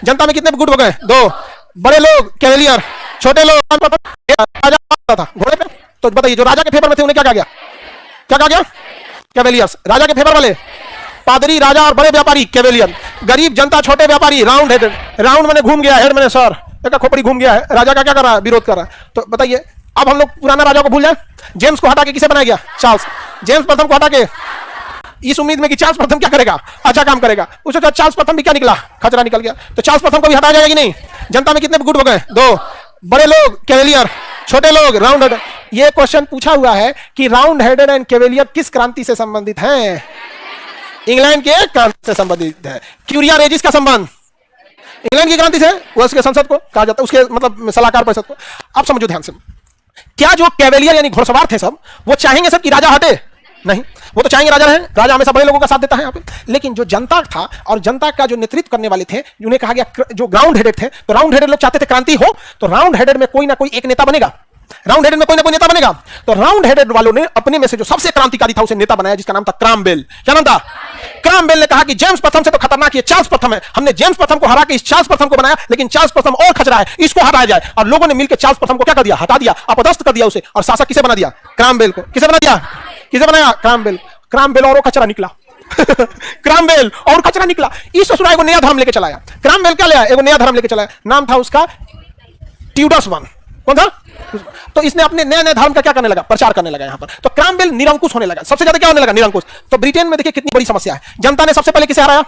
जनता में कितने गुट हो गए? 2। बड़े लोग कैवेलियर, छोटे लोग राजा था घोड़े पे। तो बताइए जो राजा के फेवर में थे उन्हें क्या कहा गया? क्या कहा गया? कैवेलियर्स। राजा के फेवर वाले पादरी, राजा और बड़े व्यापारी कैवेलियर। गरीब जनता, छोटे व्यापारी राउंड हेडेड। राउंड मैंने घूम गया, हेड मैंने सर एक खोपड़ी घूम गया है। राजा का क्या कर रहा है? विरोध कर रहा है। तो बताइए अब हम लोग पुराना राजा को भूल जाए? जेम्स को हटा के किसे बनाया गया? चार्ल्स। जेम्स प्रथम को हटा के इस उम्मीद में कि चार्ल्स प्रथम क्या करेगा? अच्छा काम करेगा। उसके बाद चार्ल्स प्रथम भी क्या निकला? खतरा निकल गया। तो चार्ल्स प्रथम को भी हटाया जाएगा कि नहीं? जनता में कितने गुट हो गए? 2। बड़े लोग कैवेलियर, छोटे लोग राउंड हेडेड। ये क्वेश्चन पूछा हुआ है कि राउंड हेडेड एंड कैवेलियर किस क्रांति से संबंधित हैं? इंग्लैंड के क्रांति से संबंधित है। क्यूरिया रेजिस का संबंध इंग्लैंड की क्रांति से, वो उसके संसद को कहा जाता है, उसके मतलब सलाहकार परिषद को। आप समझो ध्यान से, क्या जो कैवेलियर यानी घुड़सवार थे सब, वो चाहेंगे सब कि राजा हटे? नहीं, वो तो चाहेंगे राजा रहे। राजा हमेशा बड़े लोगों का साथ देता है यहाँ पे। लेकिन जो जनता था और जनता का जो नेतृत्व करने वाले थे, उन्हें कहा गया जो राउंड हेडेड थे, तो राउंड हेडेड लोग चाहते थे क्रांति हो, तो राउंड हेडेड में कोई ना कोई एक नेता बनेगा। राउंड हेडेड में कोई ना कोई नेता बनेगा। तो राउंड हेडेड वालों ने अपने में से जो सबसे क्रांतिकारी था उसे नेता बनाया, जिसका नाम था क्रॉमवेल। क्या नाम था? क्रॉमवेल ने कहा कि जेम्स प्रथम से तो खतरनाक ये चार्ल्स प्रथम है, हमने जेम्स प्रथम को हरा के इस चार्ल्स प्रथम को बनाया, लेकिन चार्ल्स प्रथम और खचरा है, इसको हटाया जाए। और लोगों ने मिलकर चार्ल्स प्रथम को क्या कर दिया? हटा दिया, अपदस्थ कर दिया उसे। और शासक किसे बना दिया? क्रॉमवेल को। किसे बना दिया? किसे बनाया? क्रॉमवेल। क्रॉमवेल और कचरा निकला। क्रॉमवेल और कचरा निकला। इस ससुराल को नया धर्म लेके चलाया। क्रॉमवेल क्या लाया? एक नया धर्म लेके चलाया, नाम था उसका ट्यूडर्स वन। कौन था? तो इसने अपने नए नए धर्म का क्या करने लगा? प्रचार करने लगा यहाँ पर। तो क्रॉमवेल निरंकुश होने लगा। सबसे ज्यादा क्या होने लगा? निरंकुश। तो ब्रिटेन में देखिए कितनी बड़ी समस्या है। जनता ने सबसे पहले किसे हराया?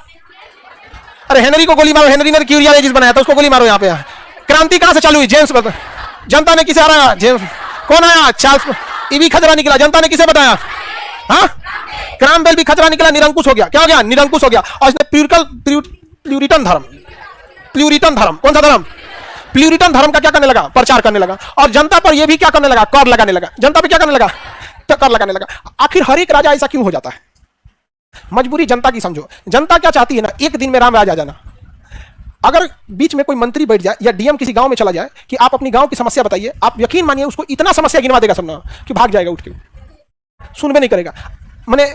अरे हेनरी को गोली मारो। हेनरी ने क्यूरिया रेजिस बनाया था, उसको गोली मारो। यहाँ पे क्रांति कहां से चालू हुई? जेम्स। जनता ने किसे हराया? जेम्स। कौन आया? चार्ल्स। ये भी खतरा निकला। जनता ने किसे बताया? हाँ, क्रॉमवेल भी खतरा निकला, निरंकुश हो गया। क्या हो गया? निरंकुश हो गया। और इसने प्यूरिटन धर्म, प्यूरिटन धर्म, कौन सा धर्म? प्यूरिटन धर्म का क्या करने लगा? प्रचार करने लगा। और जनता पर यह भी क्या करने लगा? कर लगाने लगा। जनता पर क्या करने लगा? कर लगाने लगा। आखिर हर एक राजा ऐसा क्यों हो जाता है? मजबूरी जनता की समझो। जनता क्या चाहती है ना, एक दिन में राम राज आ जाना। अगर बीच में कोई मंत्री बैठ जाए या डीएम किसी गांव में चला जाए कि आप अपनी गांव की समस्या बताइए, आप यकीन मानिए उसको इतना समस्या गिनवा देगा सब ना कि भाग जाएगा उठ के, सुन भी नहीं करेगा। मैंने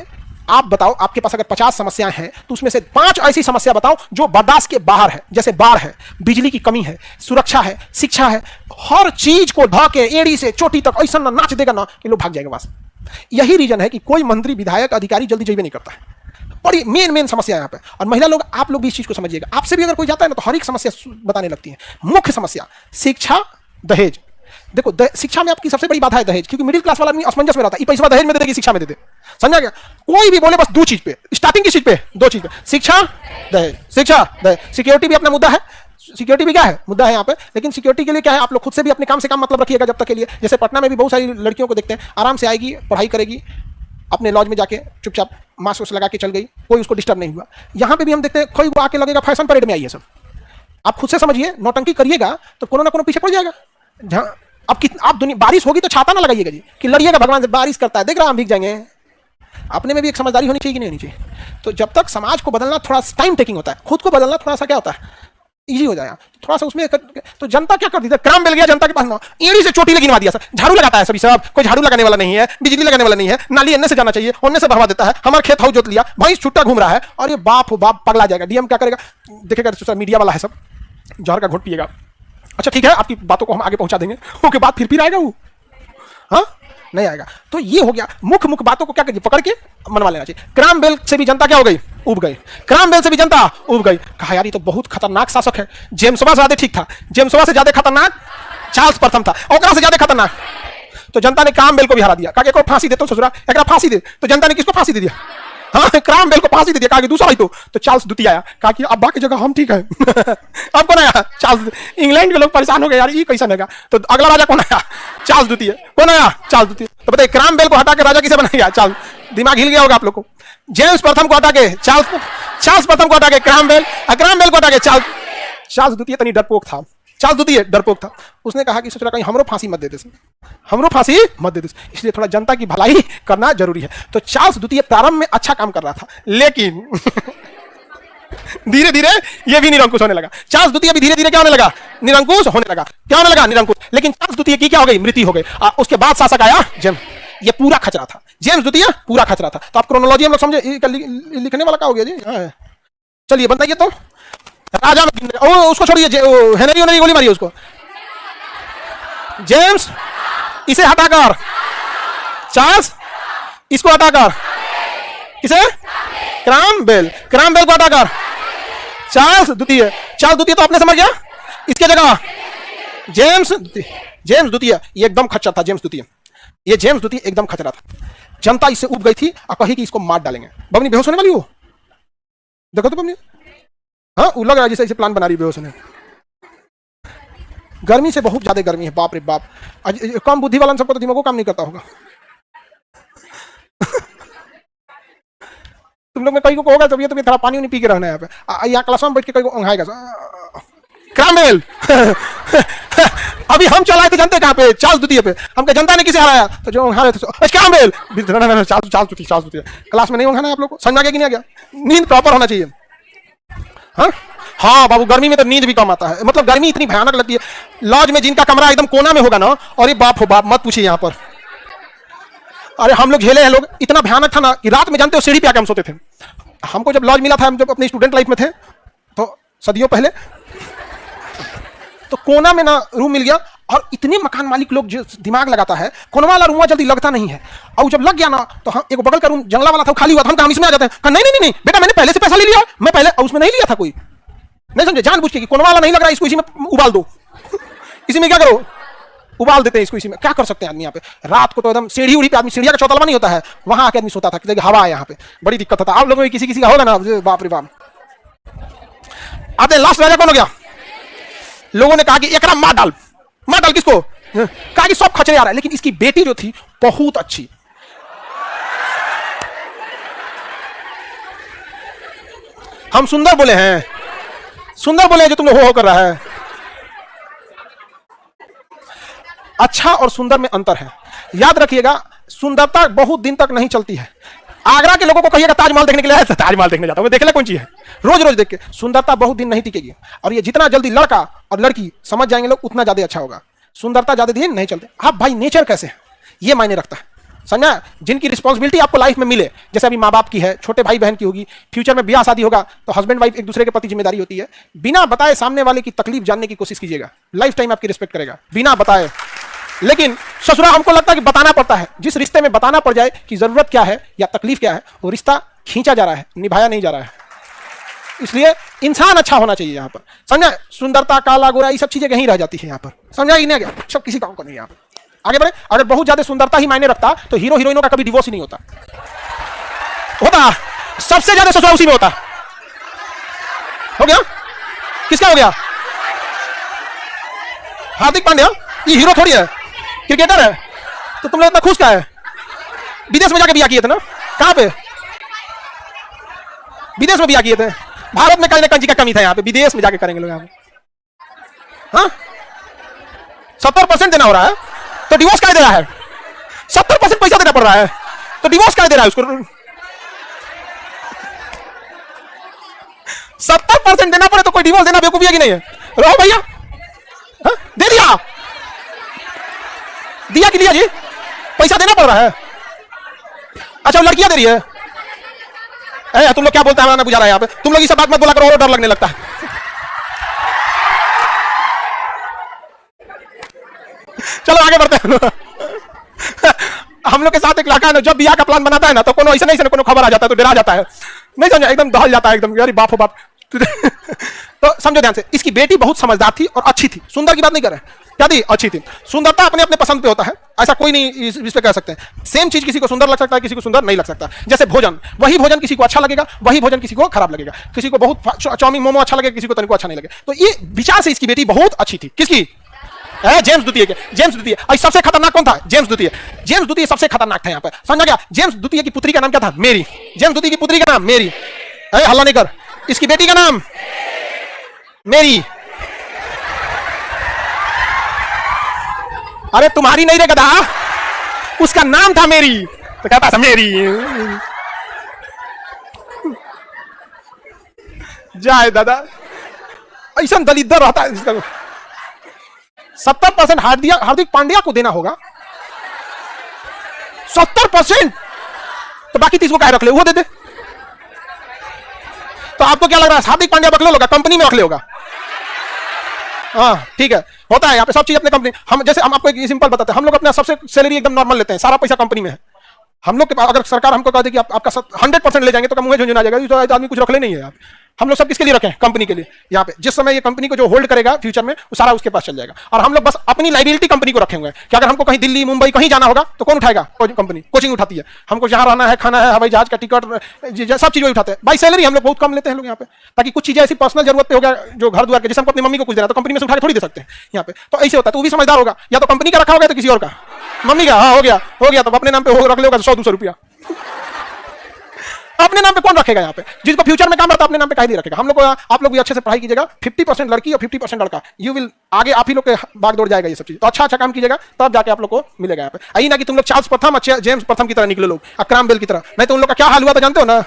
आप बताओ, आपके पास अगर 50 समस्याएं हैं तो उसमें से 5 ऐसी समस्या बताओ जो बर्दाश्त के बाहर है। जैसे बाढ़ है, बिजली की कमी है, सुरक्षा है, शिक्षा है। हर चीज को ढा के एड़ी से चोटी तक ऐसा ना नाच देगा ना कि लोग भाग जाएंगे बस। यही रीजन है कि कोई मंत्री, विधायक, अधिकारी जल्दी जल्दी नहीं करता है। बड़ी मेन समस्या यहाँ पे। और महिला लोग, आप लोग भी इस चीज को समझिएगा। आपसे भी अगर कोई जाता है ना तो हर एक समस्या बताने लगती है। मुख्य समस्या शिक्षा, दहेज। देखो शिक्षा में आपकी सबसे बड़ी बाधा है दहेज, क्योंकि मिडिल क्लास वाला आदमी असमंजस में रहता है। पैसा दहेज में दे देगी, शिक्षा में दे दे। समझा गया? कोई भी बोले बस 2 चीज पे, स्टार्टिंग की चीज पे 2 चीज पे, शिक्षा, दहेज। शिक्षा, दहेज। सिक्योरिटी भी अपना मुद्दा है। सिक्योरिटी भी क्या है? मुद्दा है यहाँ पे। लेकिन सिक्योरिटी के लिए क्या है? आप लोग खुद से भी अपने काम से काम मतलब रखिएगा जब तक के लिए। जैसे पटना में भी बहुत सारी लड़कियों को देखते हैं, आराम से आएगी, पढ़ाई करेगी, अपने लॉज में जाके चुपचाप मास्क वास्क लगा के चल गई, कोई उसको डिस्टर्ब नहीं हुआ। यहाँ पे भी हम देखते हैं कोई वो आके लगेगा फैशन परेड में आई है सब। आप खुद से समझिए, नौटंकी करिएगा तो कोनो ना कोनो पीछे पड़ जाएगा। जहाँ आप दुनिया बारिश होगी तो छाता ना लगाइएगा जी कि लड़िएगा भगवान से, बारिश करता है देख रहा हम भीग जाएंगे। अपने में भी एक समझदारी होनी चाहिए कि नहीं होनी चाहिए? तो जब तक समाज को बदलना थोड़ा टाइम टेकिंग होता है, खुद को बदलना थोड़ा सा क्या होता है, इजी हो जाएगा थोड़ा सा उसमें। तो जनता क्या करती है? क्रॉमवेल गया जनता के पास ना, एड़ी से चोटी गिनवा दिया। सर झाड़ू लगाता है सभी, सब कोई झाड़ू लगाने वाला नहीं है, बिजली लगाने वाला नहीं है, नाली अन्य से जाना चाहिए, उनने से भरवा देता है। हमारा खेत हाउ जोत लिया, भैंस छुट्टा घूम रहा है, और ये बाप हो बाप पगला जाएगा। डीएम क्या करेगा? देखेगा सोशल मीडिया वाला है सब, जहर का घोट पिएगा। अच्छा ठीक है, आपकी बातों को हम आगे पहुंचा देंगे। उसके बाद फिर आएगा वो, हाँ नहीं आएगा। तो ये हो गया मुख्य बातों को क्या करिए, पकड़ के मनवा लेना चाहिए। क्रॉमवेल से भी जनता क्या हो गई? उब गई। क्रॉमवेल से भी जनता उब गई। कहा यार ये तो बहुत खतरनाक शासक है। जेम्सवा से ज्यादा ठीक था, जेम्सवा से ज्यादा खतरनाक चार्ल्स प्रथम था, और से ज्यादा खतरनाक। तो जनता ने क्रॉमवेल को भी हरा दिया। कहा फांसी दे, तो ससुरा एक फांसी दे। तो जनता ने किसको फांसी दे दिया? हाँ, क्रॉमवेल को फांसी दे दिया। कहा कि दूसरा ही तो चार्ल्स द्वितीय आया। कहा कि अब्बा की जगह हम ठीक है। अब कौन आया? चार्ल्स। इंग्लैंड के लोग परेशान हो गए, यार ये कैसा रहेगा। तो अगला राजा कौन आया? चार्ल्स द्वितीय। कौन आया? चार्ल्स द्वितीय। तो बताइए क्रॉमवेल को हटा के राजा किसे बनाया? चार्ल्स। दिमाग हिल गया होगा आप लोग को। जेम्स प्रथम को हटा के चार्ल्स, चार्ल्स प्रथम को हटा के क्रॉमवेल, क्रॉमवेल को हटा के चार्ल्स। चार्ल्स द्वितीय तनी डरपोक था। चार्ल्स द्वितीय डरपोक था। उसने कहा कि सोचा कहीं हमरो फांसी मत दे दे, हमरो फांसी मत दे दे, इसलिए थोड़ा जनता की भलाई करना जरूरी है। तो चार्ल्स द्वितीय प्रारंभ में अच्छा काम कर रहा था, लेकिन धीरे धीरे ये भी निरंकुश होने लगा। चार्ल्स द्वितीय भी धीरे धीरे क्या होने लगा? निरंकुश होने लगा। क्या होने लगा? निरंकुश। लेकिन चार्ल्स द्वितीय की क्या हो गई? मृत्यु हो गई। उसके बाद शासक आया जेम्स। ये पूरा खचरा था, जेम्स द्वितीय पूरा खचरा था। तो आप क्रोनोलॉजी हम लोग समझे, लिखने वाला क्या हो गया जी? चलिए बताइए तो राजा में उसको छोड़िए, हेनरी हेनरी गोली मारिए उसको। जेम्स, इसे हटाकर। चार्ल्स, इसको हटाकर। किसे? क्रॉमवेल, क्रॉमवेल को हटाकर चार्ल्स द्वितीय। चार्ल्स द्वितीय तो आपने समझ गया। इसके जगह जेम्स द्वितीय। जेम्स द्वितीय ये एकदम खच्चर था। जेम्स द्वितीय, ये जेम्स द्वितीय एकदम खचरा था। जनता इससे उब गई थी और कही कि इसको मार डालेंगे। बबनी बेहोश होने वाली हो, देखो तो बबनी, हाँ वो लग रहा है जैसे इसे प्लान बना रही बेहोश होने। गर्मी से बहुत ज्यादा गर्मी है, बाप रे बाप। कम बुद्धि वाला सबको तो दिमाग को काम नहीं करता होगा। तुम लोग में कई को होगा तब ये तो थोड़ा पानी नहीं पी के रहना है यहाँ पे। यहाँ क्लास में बैठ के कई को उंघाएगा। क्रॉमवेल अभी हम चलाए थे जानते कहाँ पे? चार्ल्स द्वितीय पे। हमको जनता ने किसे हराया? तो जो उंघा रहे थे क्रॉमवेल। चार्ल्स द्वितीय। क्लास में नहीं उंघाना है आप लोग को, समझ आ गया कि नहीं आ गया? नींद प्रॉपर होना चाहिए। हाँ हाँ बाबू, गर्मी में तो नींद भी कम आता है। मतलब गर्मी इतनी भयानक लगती है। लॉज में जिनका कमरा एकदम कोना में होगा ना, और ये बाप हो बाप मत पूछिए यहाँ पर। अरे हम लोग झेले हैं लोग, इतना भयानक था ना कि रात में जानते हो सीढ़ी पे आके हम सोते थे। हमको जब लॉज मिला था, हम जब अपने स्टूडेंट लाइफ में थे तो सदियों पहले, तो कोना में ना रूम मिल गया। और इतने मकान मालिक लोग जो दिमाग लगाता है, कोना वाला रूम जल्दी लगता नहीं है। और जब लग गया ना तो हम एक बगल का रूम जंगला वाला था, खाली हुआ था, हम इसमें आ जाते हैं। नहीं नहीं नहीं बेटा, मैंने पहले से पैसा ले लिया, मैं पहले उसमें नहीं लिया था कोई। नहीं समझे? जानबूझ के कोना वाला नहीं लग रहा, इसको इसी में उबाल दो। इसी में क्या करो? उबाल देते हैं इसको इसी में। क्या कर सकते हैं आदमी यहाँ पे? रात को तो एकदम सीढ़ी उड़ी पे आदमी, सीढ़िया का चौतलवा नहीं होता है, वहां आके आदमी सोता था कि हवा है यहाँ पे। बड़ी दिक्कत होता है। आप लोगों में किसी किसी का होगा ना, बाप रे बाप। आते लास्ट राजा कौन हो गया? लोगों ने कहा कि एकरा मार डाल। मार डाल किसको? कहा कि सब खचरे आ रहा है। लेकिन इसकी बेटी जो थी बहुत अच्छी। हम सुंदर बोले हैं, सुंदर बोले हैं जो तुम लोग हो कर रहा है। अच्छा और सुंदर में अंतर है, याद रखिएगा। सुंदरता बहुत दिन तक नहीं चलती है। आगरा के लोगों को कहिएगा ताजमहल देखने के लिए, ताजमहल देखने जाता हूं, देख ले कौन चीज है, रोज रोज देख के। सुंदरता बहुत दिन नहीं टिकेगी। और ये जितना जल्दी लड़का और लड़की समझ जाएंगे लोग, उतना ज्यादा अच्छा होगा। सुंदरता ज्यादा दिन नहीं चलते। आप भाई नेचर कैसे है ये मायने रखता है, समझा? जिनकी रिस्पॉन्सिबिलिटी आपको लाइफ में मिले, जैसे अभी माँ बाप की है, छोटे भाई बहन की होगी, फ्यूचर में ब्याह शादी होगा तो हस्बैंड वाइफ एक दूसरे के प्रति जिम्मेदारी होती है। बिना बताए सामने वाले की तकलीफ जानने की कोशिश कीजिएगा, लाइफ टाइम आपकी रिस्पेक्ट करेगा बिना बताए। लेकिन ससुरा हमको लगता है कि बताना पड़ता है। जिस रिश्ते में बताना पड़ जाए कि जरूरत क्या है या तकलीफ क्या है, वो रिश्ता खींचा जा रहा है, निभाया नहीं जा रहा है। इसलिए इंसान अच्छा होना चाहिए यहाँ पर, समझा? सुंदरता, काला गोरा, ये सब चीजें कहीं रह जाती है यहाँ पर, समझा ही नहीं गया? सब किसी काम को नहीं यहाँ पर। आगे बढ़े। अगर बहुत ज्यादा सुंदरता ही मायने रखता तो हीरो हीरोइनों का कभी डिवोर्स ही नहीं होता। होता सबसे ज्यादा ससुरा उसी में होता। हो गया? किसका हो गया? हार्दिक पांड्या। ये हीरो थोड़ी है, क्रिकेटर है। तो तुम लोग इतना खुश क्या है? विदेश में जाके बिया किए थे ना? कहां पे? विदेश में बिया किए थे। भारत में कहीं ना कहीं का कमी था, यहाँ पे विदेश में जाके करेंगे लोग यहाँ पे। हाँ 70% देना हो रहा है तो डिवोर्स क्या दे रहा है? 70% पैसा देना पड़ रहा है तो डिवोर्स क्या दे रहा है उसको? 70% देना पड़े तो कोई डिवोर्स देना बेवकूफी है कि नहीं है? रहो भैया। हाँ? दे दिया, दिया कि दिया जी? पैसा देना पड़ रहा है। अच्छा लड़कियां दे रही है। तुम लोग क्या बोलते हैं हमारा बुझा रहा है यहाँ पे। तुम लोग ये सब बात मत बोला करो और डर लगने लगता है। चलो आगे बढ़ते हैं। हम लोग के साथ एक लड़का है ना, जब बियाह का प्लान बनाता है ना तो कोनो ऐसे नहीं कोनो खबर आ जाता है तो डरा जाता है, नहीं समझा? एकदम दहल जाता है एकदम, अरे बाप हो बाप। तो समझो ध्यान से, इसकी बेटी बहुत समझदार थी और अच्छी थी। सुंदर की बात नहीं कर रहे, क्या थी? अच्छी थी। सुंदरता अपने अपने पसंद पे होता है, ऐसा कोई नहीं इस पे कह सकते हैं। सेम चीज किसी को सुंदर लग सकता है, किसी को सुंदर नहीं लग सकता। जैसे भोजन, वही भोजन किसी को अच्छा लगेगा, वही भोजन किसी को खराब लगेगा। किसी को बहुत चाउमीन मोमो अच्छा लगेगा, किसी को तनिको अच्छा नहीं लगेगा। तो ये विचार से इसकी बेटी बहुत अच्छी थी। किसकी? जेम्स द्वितीय के। जेम्स द्वितीय। और सबसे खतरनाक कौन था? जेम्स द्वितीय। जेम्स द्वितीय सबसे खतरनाक था यहाँ पे, समझा गया? जेम्स द्वितीय की पुत्री का नाम क्या था? मेरी। जेम्स द्वितीय की पुत्री का नाम मेरी। हल्ला नहीं कर। इसकी बेटी का नाम मेरी। अरे तुम्हारी नहीं रे गधा, उसका नाम था मेरी, तो कहता था मेरी। जाए दादा, ऐसा दलिद्र रहता है इसका। 70% हार्दिक पांड्या को देना होगा। 70%, तो बाकी 30 को क्या रख ले, वो दे दे। तो आपको क्या लग रहा है हार्दिक पांड्या बकलोल होगा, कंपनी में बकले होगा? हाँ ठीक है, होता है यहाँ पे सब चीज अपने कंपनी। हम जैसे हम आपको एक सिंपल बताते हैं, हम लोग अपना सबसे सैलरी एकदम नॉर्मल लेते हैं, सारा पैसा कंपनी में है। हम लोग के पास अगर सरकार हमको कह दे कि आपका 100% ले जाएंगे तो मुंह झुंझुना जाएगा, तो आदमी कुछ रख ले नहीं है। हम लोग सब किसके लिए रखें? कंपनी के लिए। यहाँ पे जिस समय ये कंपनी को जो होल्ड करेगा फ्यूचर में, वो सारा उसके पास चल जाएगा। और हम लोग बस अपनी लाइबिलिटी कंपनी को रखे हुए हैं कि अगर हमको कहीं दिल्ली मुंबई कहीं जाना होगा तो कौन उठाएगा? कंपनी कोचिंग उठाती है। हमको जहाँ रहना है, खाना है, हवाई जहाज का टिकट, सब चीजें उठाते हैं। बाई सैलरी हम लोग बहुत कम लेते हैं लोग यहाँ पे, ताकि कुछ चीजें ऐसी पर्सनल जरूरत पे हो गया जो घर द्वार के, जैसे हमको अपनी मम्मी को कुछ देना तो कंपनी में से उठा के थोड़ी दे सकते हैं यहाँ पे। तो ऐसे होता है। तो वो भी समझदार होगा, या तो कंपनी का रखा होगा तो किसी और का, मम्मी का। हाँ हो गया तो अपने नाम पे रख लेगा 100-200 रुपया। अपने नाम पे कौन रखेगा यहाँ पे? जिसको फ्यूचर में काम रहता है अपने नाम पे काहे नहीं रखेगा? हम लोग को, आप लोग भी अच्छे से पढ़ाई कीजिएगा। 50% लड़की और 50% लड़का, यू विल आगे आप ही लोग के भाग दौड़ जाएगा ये सब चीज। तो अच्छा काम कीजिएगा तब जाके आप लोग को मिलेगा यहाँ पे। आई ना कि तुम लोग चार्ल्स प्रथम, जेम्स प्रथम की तरह निकले लोग, अक्रम बेल की तरह। नहीं तो उन लोग का क्या हाल हुआ तो जानते हो ना।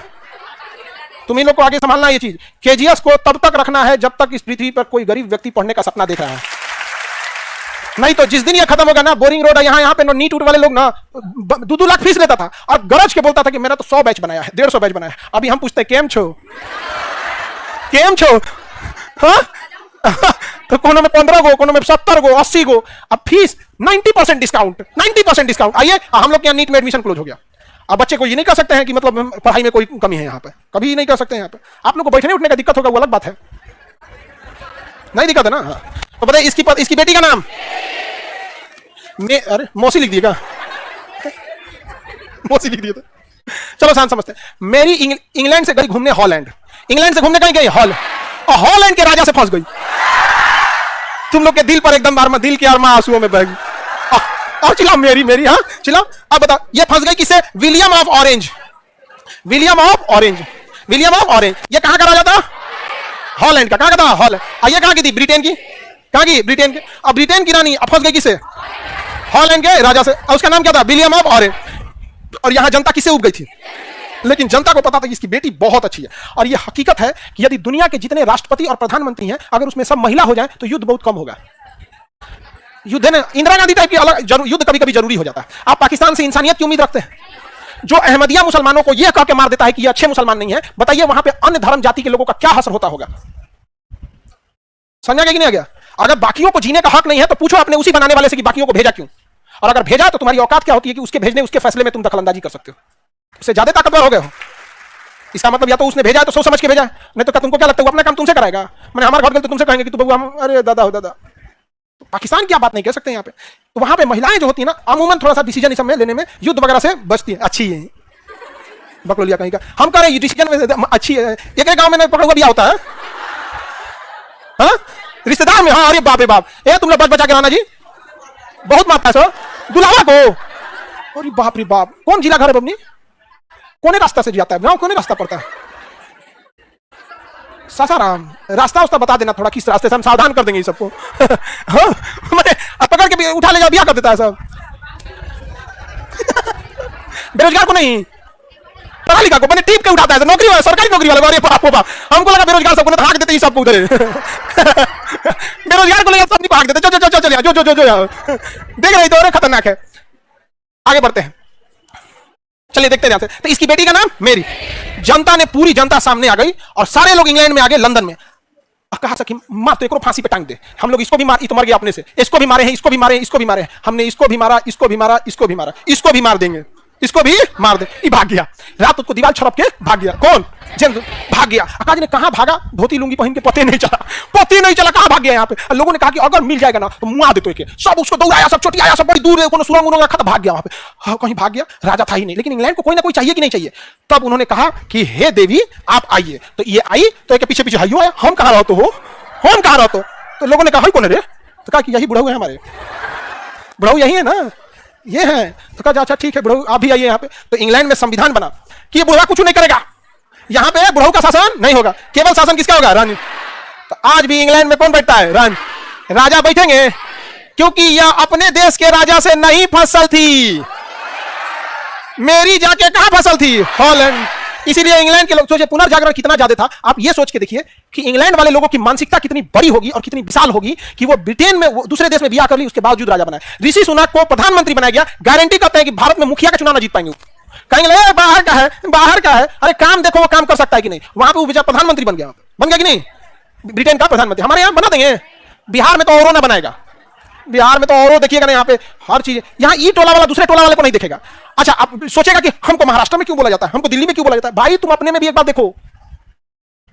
तुम इन लोग को आगे संभालना है ये चीज। केजीएस को तब तक रखना है जब तक इस पृथ्वी पर कोई गरीब व्यक्ति पढ़ने का सपना देख रहा है। नहीं तो जिस दिन ये खत्म होगा ना, बोरिंग रोड है यहाँ पे नीट उट वाले लोग ना 2-2 लाख फीस लेता था और गरज के बोलता था कि मेरा तो 100 बैच बनाया है, 150 बैच बनाया है। अभी हम पूछते हैं केम छो हाँ? तो कोनो में 15 गो, कोनो में 70 गो, 80 गो। अब फीस 90% डिस्काउंट। आइए हम लोग के यहाँ नीट में एडमिशन क्लोज हो गया। अब बच्चे को ये नहीं कर सकते हैं कि मतलब पढ़ाई में कोई कमी है यहाँ पे, कभी नहीं कर सकते हैं यहाँ पे। आप लोग को बैठने उठने का दिक्कत होगा वो अलग बात है, नहीं दिक्कत है ना। तो बताइए इसकी बेटी का नाम अरे मौसी लिख दिएगा, मौसी लिख दिया था। चलो शांत समझते हैं। मेरी इंग्लैंड से गई घूमने हॉलैंड, इंग्लैंड से घूमने कहीं गई हॉलैंड के राजा से फंस गई। तुम लोग के दिल पर एकदम दिल की आरमा आंसुओं में बह गई। और चिल्लाओ मेरी हाँ चिल्लाओ। अब बताओ ये फंस गई किसे? William of orange. ये कहां का राजा था? हॉलैंड का। कहां का था? हॉलैंड। ये कहां की थी? ब्रिटेन की। कहां की? ब्रिटेन की। अब ब्रिटेन की रानी अब फंस गई किसे? हॉलैंड के राजा से। और उसका नाम क्या था? William of orange. और यहां जनता किसे उब गई थी? लेकिन जनता को पता था कि इसकी बेटी बहुत अच्छी है। और यह हकीकत है कि यदि दुनिया के जितने राष्ट्रपति और प्रधानमंत्री हैं, अगर उसमें सब महिला हो जाए तो युद्ध बहुत कम होगा। युद्ध है ना, इंदिरा गांधी टाइप की अलग युद्ध कभी कभी जरूरी हो जाता है। आप पाकिस्तान से इंसानियत की उम्मीद रखते हैं? जो अहमदिया मुसलमानों को यह कह के मार देता है कि ये अच्छे मुसलमान नहीं है, बताइए वहां पे अन्य धर्म जाति के लोगों का क्या असर होता होगा? समझा गया कि नहीं आ गया? अगर बाकियों को जीने का हक नहीं है तो पूछो अपने उसी बनाने वाले से कि बाकियों को भेजा क्यों? और अगर भेजा तो तुम्हारी औकात क्या होती है कि उसके भेजने, उसके फैसले में तुम दखलंदाजी कर सकते हो? उससे ज्यादा ताकतवर हो गए हो। इसका मतलब या तो उसने भेजा है तो सोच समझ के भेजा, नहीं तो क्या तुमको क्या लगता है वो अपना काम तुमसे कराएगा? मैंने हमारे घर गए तो तुमसे कहेंगे कि तू बबुआ, अरे दादा हो दादा। तो पाकिस्तान की आप बात नहीं कह सकते यहाँ पे। तो वहां पे महिलाएं जो होती है ना, अमूमन थोड़ा सा डिसीजन इस समय लेने में, युद्ध वगैरह से बचती है। अच्छी है बकलोलिया कहीं का। हम कह रहे हैं डिसीजन में अच्छी है। एक गांव में पकड़ुआ बिया होता है हाँ? रिश्तेदार में। हाँ अरे बाप रे बाप, ये तुम लोग बच बचा के लाना जी, बहुत मारता है सर दुल्हा को। अरे बाप रे बाप, कौन जिला घर है बबनी? कौन रास्ता से जाता है गाँव? कौन रास्ता पड़ता है? सासाराम। रास्ता उसका बता देना थोड़ा, किस रास्ते से हम सावधान कर देंगे सबको। हाँ मैंने पकड़ के उठा ले जा, बिया कर देता है सब। बेरोजगार को नहीं, पढ़ा लिखा को मैंने टीप के उठाता है, नौकरी वाला, सरकारी नौकरी वाला। अरे बाप रे बाप, हमको लगा बेरोजगार सबको भाग देते ही सबको उधर। बेरोजगार को लेकर सब भाग देते। जो देख रहे तो खतरनाक है। आगे बढ़ते हैं, चलिए देखते हैं। तो इसकी बेटी का नाम मेरी। जनता ने, पूरी जनता सामने आ गई और सारे लोग इंग्लैंड में आ गए, लंदन में। कहा कि मार तो एक फांसी पे टांग दे। हम लोग इसको भी मार, तो मर गया अपने से, इसको भी मारे हैं, इसको भी मारे, इसको भी मारे। हमने इसको भी मारा, इसको भी मारा, इसको भी मारा, इसको भी मार देंगे, इसको भी मार दे। ये भाग गया, रात उसको दीवार छड़प के भाग गया। कौन? जेम्स भाग गया। अकाज ने कहां भागा? धोती लुंगी पहन के, पते नहीं चला कहां भाग गया यहाँ पे। लोगों ने कहा कि अगर मिल जाएगा ना तो मुआ दे तो एक। सब उसको दौड़ाया, सब चोटी आया, सब बड़ी दूर है, कोनो सुरंग उरंग रखा था, भाग गया वहां पे। हाँ कहीं भाग गया, राजा था ही नहीं। लेकिन इंग्लैंड को कोई ना कोई चाहिए कि नहीं चाहिए? तब उन्होंने कहा कि हे देवी आप आइए। तो ये आई तो एक पीछे पीछे हइयो है। हम कहां रहते हो? हम कहां रहते हो? तो लोगों ने कहा कौन है रे? तो कहा कि यही बुढ़ऊ है हमारे, बुढ़ऊ यही है ना, ये है। तो कहा अच्छा ठीक है बुढ़ऊ आप भी आइए यहाँ पे। तो इंग्लैंड में संविधान बना कि ये बुढ़वा कुछ नहीं करेगा, यहाँ पे बुढ़ऊ का शासन नहीं होगा, केवल शासन किसका होगा? रानी। तो आज भी इंग्लैंड में कौन बैठता है? रानी। राजा बैठेंगे क्योंकि यह अपने देश के राजा से नहीं फसल थी। मेरी जाके कहां फसल थी? हॉलैंड। इसीलिए इंग्लैंड के लोग सोचे पुनर्जागरण कितना ज्यादा था। आप ये सोच के देखिए कि इंग्लैंड वाले लोगों की मानसिकता कितनी बड़ी होगी और कितनी विशाल होगी कि वो ब्रिटेन में, वो दूसरे देश में बिया कर ली, उसके बावजूद राजा बनाए। ऋषि सुनक को प्रधानमंत्री बनाया गया। गारंटी करते हैं कि भारत में मुखिया का चुनाव न जीत पाएंगे। कहेंगे "ए, बाहर का है, बाहर का है"। अरे काम देखो वो काम कर सकता है कि नहीं। वहां पे वो बेचारा प्रधानमंत्री बन गया, बन गया कि नहीं, ब्रिटेन का प्रधानमंत्री। हमारे यहाँ बना देंगे, बिहार में तो औरों ना बनाएगा, बिहार में तो औरों देखिएगा ना, यहाँ पे हर चीज। यहाँ ई टोला वाला दूसरे टोला वाले को नहीं देखेगा। अच्छा अब सोचेगा कि हमको महाराष्ट्र में क्यों बोला जाता है, हमको दिल्ली में क्यों बोला जाता है। भाई तुम अपने में भी एक बात देखो,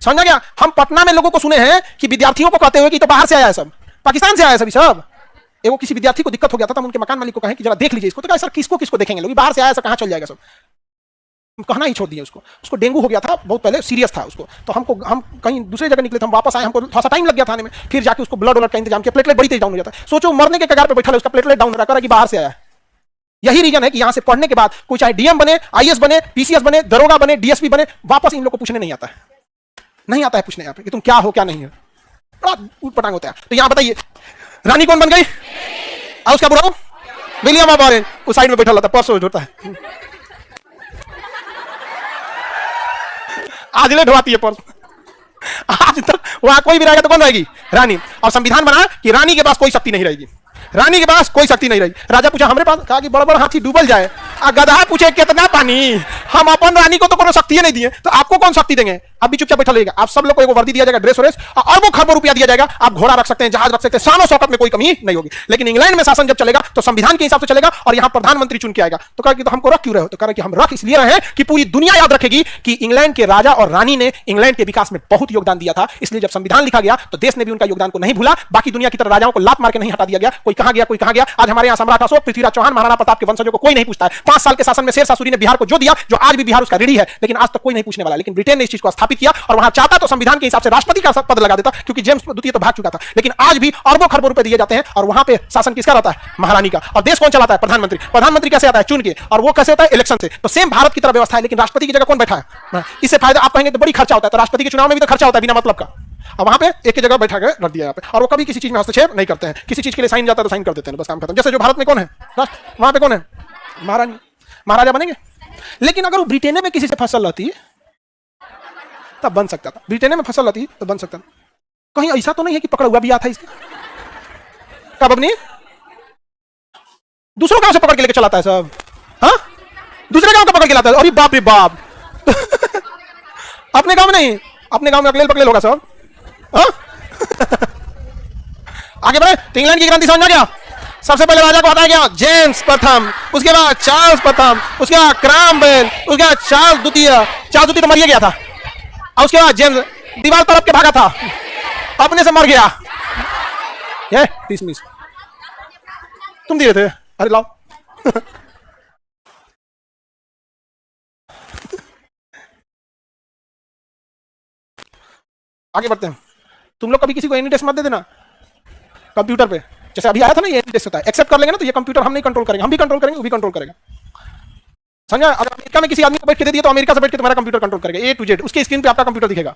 समझा गया। हम पटना में लोगों को सुने हैं कि विद्यार्थियों को कहते हुए कि तो बाहर से आया है, सब पाकिस्तान से आया है सभी सब। वो किसी विद्यार्थी को दिक्कत हो गया था, तब उनके मकान मालिक को कहें कि जरा देख लीजिए इसको, तो कहा सर किसको किसको देखेंगे लोग, बाहर से आया, सर कहाँ चल जाएगा सब। कहना ही छोड़ दिया उसको। उसको डेंगू हो गया था, बहुत पहले सीरियस था उसको, तो हम कहीं दूसरी जगह निकले थे, हम वापस आए, हमको थोड़ा सा टाइम लग गया थाने में, फिर जाके उसको ब्लड का इंतजाम किया, प्लेटलेट बड़ी तेज डाउन हो जाता है। सोचो मरने के कगार पे बैठा है, उसका प्लेटलेट डाउन रहा कि बाहर से आया है। यही रीजन है कि यहां से पढ़ने के बाद कोई चाहे डीएम बने, आईएएस बने, पीसीएस बने, दरोगा बने, डीएसपी बने, वापस इन लोग को पूछने नहीं आता है, नहीं आता है पूछने यहाँ पे कि तुम क्या हो क्या नहीं है, बड़ा उटपटांग होता है। तो यहां बताइए रानी कौन बन गई, और उसका बुरा विलियम ऑफ ऑरेंज उस साइड में बैठा होता है, परसों होता है, आज ले ढोती है पर्स। आज तक वहां कोई भी रहेगा तो कौन रहेगी, रानी। और संविधान बना कि रानी के पास कोई शक्ति नहीं रहेगी, रानी के पास कोई शक्ति नहीं रही। राजा पूछा हमारे पास, कहा कि बड़ा बड़ा हाथी डूबल जाए, गधा पूछे कितना पानी, हम अपन रानी को तो कोनो शक्ति नहीं दिए, तो आपको कौन शक्ति देंगे। आप भी चुपचाप बैठा रहेगा। आप सब लोग को एक वर्दी दिया जाएगा, ड्रेस व्रेस, और अरबों खरबों रुपया दिया जाएगा, आप घोड़ा रख सकते हैं, जहाज रख सकते हैं, शानो शौकत में कोई कमी नहीं होगी। लेकिन इंग्लैंड में शासन जब चलेगा तो संविधान के हिसाब से चलेगा, और यहाँ प्रधानमंत्री चुन के आएगा। तो कहा कि तो हमको रख क्यों रहे हो, तो कहा कि हम रख इसलिए रहे कि पूरी दुनिया याद रखेगी कि इंग्लैंड के राजा और रानी ने इंग्लैंड के विकास में बहुत योगदान दिया था। इसलिए जब संविधान लिखा गया तो देश ने भी उनका योगदान को नहीं भूला। बाकी दुनिया की तरह राजाओं को लात मार के नहीं हटा दिया गया, कोई कहां गया कोई कहां गया। आज हमारे यहाँ सम्राट अशोक, पृथ्वीराज चौहान, महाराणा प्रताप के वंशजों को कोई नहीं पूछता है। 5 साल के शासन में शेरशाह सूरी ने बिहार को जो दिया, जो आज भी बिहार उसका ऋणी है, लेकिन आज तक कोई नहीं पूछने वाला। लेकिन ब्रिटेन ने इस चीज को स्थापित किया, और वहां चाहता तो संविधान के हिसाब से राष्ट्रपति का पद लगा देता, क्योंकि जेम्स द्वितीय तो भाग चुका था। लेकिन आज भी अरबों खरबों रुपए दिए जाते हैं, और वहां पे शासन किसका रहता है, महारानी का। और देश कौन चलाता है, प्रधानमंत्री। प्रधानमंत्री कैसे आता है, चुन के, और वो कैसे होता है, इलेक्शन से। तो सेम भारत की तरह व्यवस्था है, लेकिन राष्ट्रपति की जगह कौन बैठा है। इससे फायदा आप कहेंगे तो बड़ी खर्चा होता है, तो राष्ट्रपति के चुनाव में भी तो खर्चा होता है बिना मतलब का। और वहां पे एक ही जगह बैठा के रख दिया यहाँ पे, और वो कभी किसी चीज में हस्तक्षेप नहीं करते हैं। किसी चीज के लिए साइन जाता है तो साइन कर देते हैं, बस काम खत्म। जैसे जो भारत में कौन है, वहां पे कौन है, महारानी, महाराजा बनेंगे। लेकिन अगर वो ब्रिटेन में किसी से फसल रहती तब बन सकता था, ब्रिटेन में फसल रहती तो बन सकता था। कहीं ऐसा तो नहीं है कि पकड़ा हुआ भी आता है इसका, कब अपनी दूसरों गांव से पकड़ के लेके चलाता है सब। हाँ, दूसरे गांव का पकड़ के लाता है। अरे बाप रे बाप अपने गांव में नहीं, अपने गांव में अगले पकड़े होगा सब। हाँ? आगे बढ़े तो इंग्लैंड की क्रांति समझ में आ गया। सबसे पहले राजा को हटाया गया जेम्स प्रथम, उसके बाद चार्ल्स प्रथम, उसके बाद क्रॉमवेल, उसके बाद चार्ल्स द्वितीय। चार्ल्स द्वितीय तो मर गया था, और उसके बाद जेम्स दीवार तरफ के भागा था, अपने से मर गया। ये डिसमिस, तुम दिए थे, अरे लाओ आगे बढ़ते हैं। तुम लोग कभी किसी को एनी टेस्ट मत दे देना कंप्यूटर पे, जैसे अभी आया था ना ये एनी टेस्ट होता है, एक्सेप्ट कर लेंगे ना तो ये कंप्यूटर हम नहीं कंट्रोल करेंगे, हम भी कंट्रोल करेंगे, वो भी कंट्रोल करेगा। समझा। अगर अमेरिका में किसी आदमी को बैठ के दे दिया तो अमेरिका से बैठ के तुम्हारा कंप्यूटर कंट्रोल करेगा, ए टू जेड उसकी स्क्रीन पे आपका कंप्यूटर दिखेगा।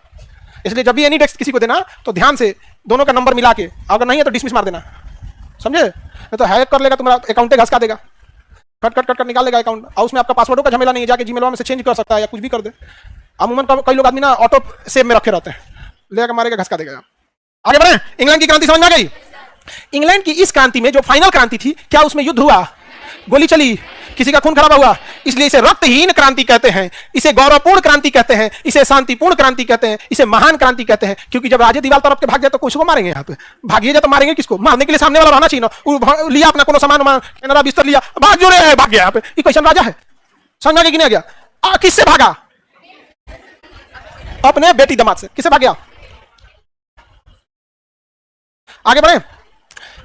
इसलिए जब भी एनी टेक्स्ट किसी को देना तो ध्यान से दोनों का नंबर मिला के, अगर नहीं है तो डिसमिस मार देना, समझे। नहीं तो हैक कर लेगा, तुम्हारा अकाउंट घसका देगा, कट कट कट कट निकाल लेगा अकाउंट, और उसमें आपका पासवर्डों का झमेला नहीं है, जाके जीमेल में से चेंज कर सकता है या कुछ भी कर दे। अमूमन कई लोग आदमी ना ऑटो सेव में रखे रहते हैं, लेकर मारेगा, घसका देगा। आगे बढ़े। इंग्लैंड की क्रांति समझ में आ गई। इंग्लैंड की इस क्रांति में जो फाइनल क्रांति थी, क्या उसमें युद्ध हुआ, गोली चली, किसी का खून खराबा हुआ, इसलिए इसे रक्तहीन क्रांति कहते हैं, इसे गौरवपूर्ण क्रांति कहते हैं, इसे शांतिपूर्ण क्रांति कहते हैं, इसे महान क्रांति कहते हैं। क्योंकि जब राजे दीवार तरफ के भाग जाए तो किसको मारेंगे, यहाँ पे भागिए जाए तो मारेंगे किसको, मारने के लिए सामने वाला रहना चाहिए ना। लिया अपना कोनो सामान कैनरा बिस्तर लिया, भाग जो रहे भाग गया, यहाँ पे ये कैसा राजा है, समझ में आ गया। किससे भागा, अपने बेटी दामाद से, किससे भाग गया। आगे बढ़े।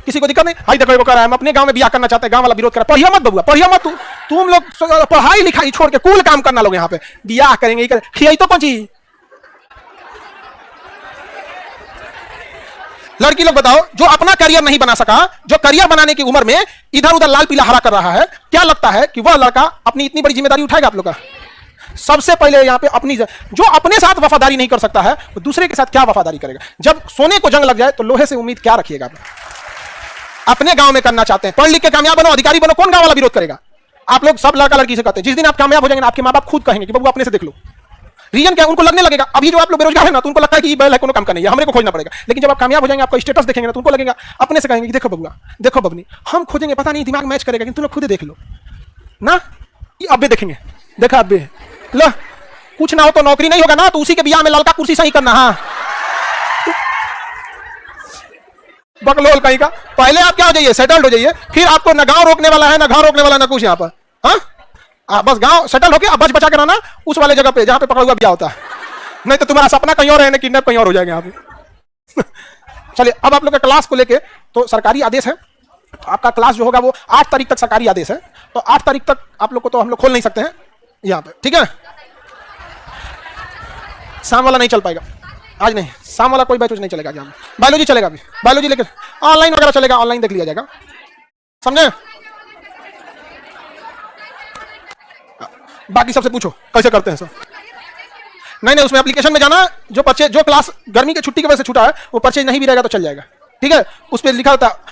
किसी को दिक्कत नहीं, हाई देखो कर रहा है, हम अपने गांव में बियाह करना चाहते हैं, गांव वाला विरोध कर रहा है, पढ़िया मत बबुआ, पढ़िया मत, तुम लोग पढ़ाई लिखाई छोड़ के कूल काम करना लोग, यहाँ पे बियाह करेंगे, खियाई तो कौन चीज। लड़की लोग बताओ, जो अपना करियर नहीं बना सका, जो करियर बनाने की उम्र में इधर उधर लाल पीला हरा कर रहा है, क्या लगता है कि वह लड़का अपनी इतनी बड़ी जिम्मेदारी उठाएगा आप लोग का। सबसे पहले यहाँ पे अपनी, जो अपने साथ वफादारी नहीं कर सकता है वो दूसरे के साथ क्या वफादारी करेगा। जब सोने को जंग लग जाए तो लोहे से उम्मीद क्या रखिएगा। अपने गांव में करना चाहते हैं, पढ़ लिख के कामयाब बनो, अधिकारी बनो, कौन गांव वाला विरोध करेगा। आप लोग सब लड़का लड़की से कहते हैं, जिस दिन आप कामयाब हो जाएंगे आपके माँ बाप खुद कहेंगे कि बाबू अपने से देख लो। रीजन क्या, उनको लगने लगेगा। अभी जो आप लोग बेरोजगार है ना, तो उनको लगता है कि ये बैल है, कोनो काम का नहीं है, हमरे को खोजना पड़ेगा। लेकिन जब आप कामयाब हो जाएंगे, आपका स्टेटस देखेंगे ना, तो उनको लगेगा, अपने से कहेंगे कि देखो बबुआ, देखो बबनी, हम खोजेंगे, पता नहीं दिमाग मैच करेगा, लेकिन तुम लोग खुद देख लो ना, ये अबे देखेंगे। देखा आप भी लो, कुछ ना हो तो नौकरी नहीं होगा ना, तो उसी के बियाह में लड़का कुर्सी सही करना। हाँ बकलोल कहीं का। पहले आप क्या हो जाइए, सेटल्ड हो जाइए, फिर आपको ना गांव रोकने वाला है, ना घर रोकने वाला, ना कुछ यहाँ पर। हाँ बस गांव सेटल होके अब बच बचा के रहना उस वाले जगह पे जहां पे पकड़ा हुआ बिया होता है, नहीं तो तुम्हारा सपना कहीं और है, किडनैप कहीं और हो जाएगा यहाँ पे। चलिए अब आप लोग के क्लास को लेके तो सरकारी आदेश है, आपका क्लास जो होगा वो 8 तारीख तक सरकारी आदेश है, तो 8 तारीख तक आप लोग को तो हम लोग खोल नहीं सकते हैं यहाँ पे, ठीक है। शाम वाला नहीं चल पाएगा आज, नहीं शाम वाला कोई बैच नहीं चलेगा। यहाँ बायोलॉजी चलेगा, अभी बायोलॉजी लेकर ऑनलाइन वगैरह चलेगा, ऑनलाइन देख लिया जाएगा, समझे। बाकी सबसे पूछो कैसे करते हैं सर। नहीं उसमें एप्लीकेशन में जाना, जो परचेज, जो क्लास गर्मी की छुट्टी की वजह से छूटा है वो परचेज नहीं भी रहेगा तो चल जाएगा, ठीक है। उस पर लिखा होता है